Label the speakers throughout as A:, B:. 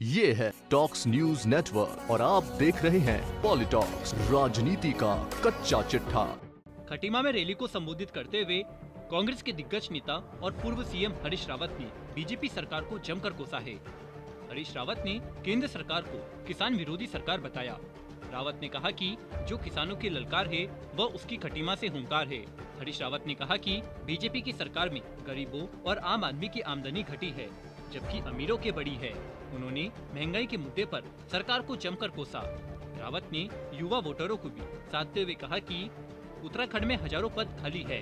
A: ये है talks news network और आप देख रहे हैं पॉलिटॉक्स, राजनीति का कच्चा चिट्ठा।
B: खटीमा में रैली को संबोधित करते हुए कांग्रेस के दिग्गज नेता और पूर्व सीएम हरीश रावत ने बीजेपी सरकार को जमकर कोसा है। हरीश रावत ने केंद्र सरकार को किसान विरोधी सरकार बताया। रावत ने कहा कि जो किसानों की ललकार है वह उसकी खटीमा से हुंकार है। हरीश रावत ने कहा कि बीजेपी की सरकार में गरीबों और आम आदमी की आमदनी घटी है जबकि अमीरों की बढ़ी है। उन्होंने महंगाई के मुद्दे पर सरकार को जमकर कोसा। रावत ने युवा वोटरों को भी साधते हुए कहा कि उत्तराखंड में हजारों पद खाली है।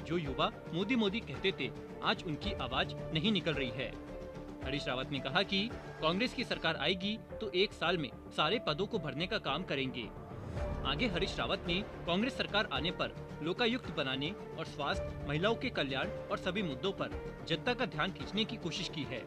B: जो युवा मोदी मोदी कहते थे आज उनकी आवाज नहीं निकल रही है। हरीश रावत ने कहा कि कांग्रेस की सरकार आएगी तो 1 साल में सारे पदों को भरने का काम करेंगे। आगे हरीश रावत ने कांग्रेस सरकार आने पर लोकायुक्त बनाने और स्वास्थ्य, महिलाओं के कल्याण और सभी मुद्दों पर जनता का ध्यान खींचने की कोशिश की है।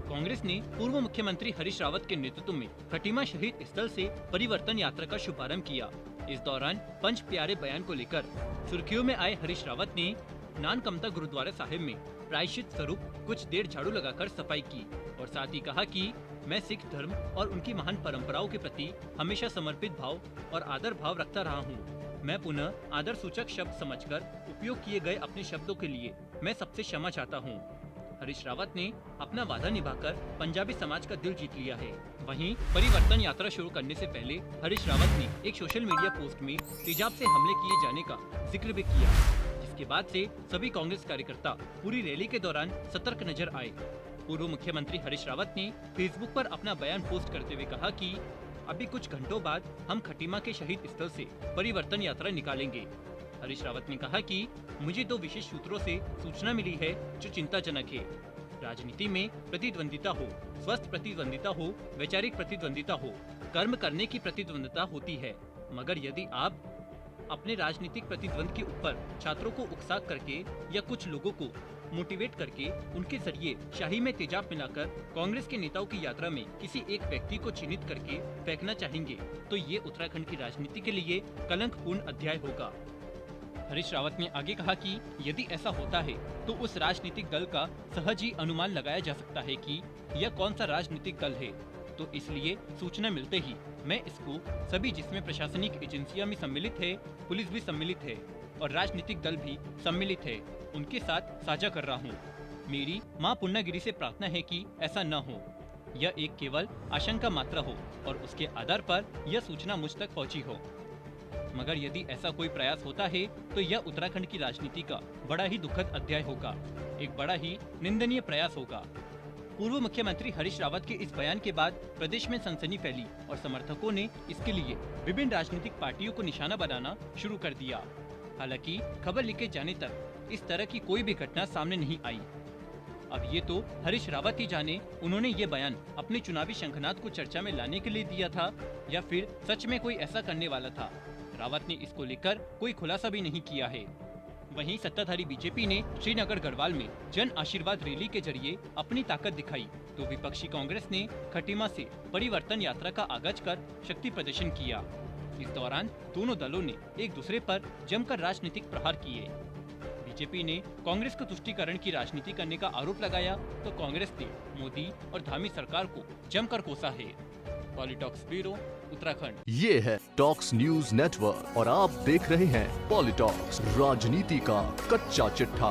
B: कांग्रेस ने पूर्व मुख्यमंत्री हरीश रावत के नेतृत्व में खटीमा शहीद स्थल से परिवर्तन यात्रा का शुभारंभ किया। इस दौरान पंच प्यारे बयान को लेकर सुर्खियों में आए हरीश रावत ने नानकमता गुरुद्वारा साहिब में प्रायश्चित स्वरूप कुछ देर झाड़ू लगाकर सफाई की और साथ ही कहा कि मैं सिख धर्म और उनकी महान परंपराओं के प्रति हमेशा समर्पित भाव और आदर भाव रखता रहा हूँ। मैं पुनः आदर सूचक शब्द समझकर उपयोग किए गए अपने शब्दों के लिए मैं सबसे क्षमा चाहता हूँ। हरीश रावत ने अपना वादा निभाकर पंजाबी समाज का दिल जीत लिया है। वहीं परिवर्तन यात्रा शुरू करने से पहले हरीश रावत ने एक सोशल मीडिया पोस्ट में तेजाब से हमले किए जाने का जिक्र भी किया, जिसके बाद से सभी कांग्रेस कार्यकर्ता पूरी रैली के दौरान सतर्क नजर आए। पूर्व मुख्यमंत्री हरीश रावत ने फेसबुक पर अपना बयान पोस्ट करते हुए कहा कि अभी कुछ घंटों बाद हम खटीमा के शहीद स्थल से परिवर्तन यात्रा निकालेंगे। हरीश रावत ने कहा कि मुझे 2 विशेष सूत्रों से सूचना मिली है जो चिंताजनक है। राजनीति में प्रतिद्वंदिता हो, स्वस्थ प्रतिद्वंदिता हो, वैचारिक प्रतिद्वंदिता हो, कर्म करने की प्रतिद्वंदिता होती है, मगर यदि आप अपने राजनीतिक प्रतिद्वंद के ऊपर छात्रों को उकसा करके या कुछ लोगों को मोटिवेट करके उनके जरिए शाही में तेजाब मिलाकर कांग्रेस के नेताओं की यात्रा में किसी एक व्यक्ति को चिन्हित करके फेंकना चाहेंगे तो ये उत्तराखंड की राजनीति के लिए कलंकपूर्ण अध्याय होगा। हरीश रावत ने आगे कहा कि यदि ऐसा होता है तो उस राजनीतिक दल का सहज ही अनुमान लगाया जा सकता है कि यह कौन सा राजनीतिक दल है। तो इसलिए सूचना मिलते ही मैं इसको सभी जिसमें प्रशासनिक एजेंसियां भी सम्मिलित है, पुलिस भी सम्मिलित है और राजनीतिक दल भी सम्मिलित है, उनके साथ साझा कर रहा हूँ। मेरी माँ पूर्णागिरी से प्रार्थना है कि ऐसा न हो, यह एक केवल आशंका मात्र हो और उसके आधार पर यह सूचना मुझ तक पहुँची हो। मगर यदि ऐसा कोई प्रयास होता है तो यह उत्तराखंड की राजनीति का बड़ा ही दुखद अध्याय होगा, एक बड़ा ही निंदनीय प्रयास होगा। पूर्व मुख्यमंत्री हरीश रावत के इस बयान के बाद प्रदेश में सनसनी फैली और समर्थकों ने इसके लिए विभिन्न राजनीतिक पार्टियों को निशाना बनाना शुरू कर दिया। हालांकि खबर लीकेज जाने तक इस तरह की कोई भी घटना सामने नहीं आई। अब ये तो हरीश रावत ही जाने उन्होंने ये बयान अपने चुनावी शंखनाद को चर्चा में लाने के लिए दिया था या फिर सच में कोई ऐसा करने वाला था। रावत ने इसको लेकर कोई खुलासा भी नहीं किया है। वहीं सत्ताधारी बीजेपी ने श्रीनगर गढ़वाल में जन आशीर्वाद रैली के जरिए अपनी ताकत दिखाई तो विपक्षी कांग्रेस ने खटीमा से परिवर्तन यात्रा का आगाज कर शक्ति प्रदर्शन किया। इस दौरान दोनों दलों ने एक दूसरे पर जमकर राजनीतिक प्रहार किए। बीजेपी ने कांग्रेस को तुष्टीकरण की राजनीति करने का आरोप लगाया तो कांग्रेस ने मोदी और धामी सरकार को जमकर कोसा है। पॉलिटॉक्स ब्यूरो, उत्तराखंड।
A: ये है टॉक्स न्यूज नेटवर्क और आप देख रहे हैं पॉलिटॉक्स, राजनीति का कच्चा चिट्ठा।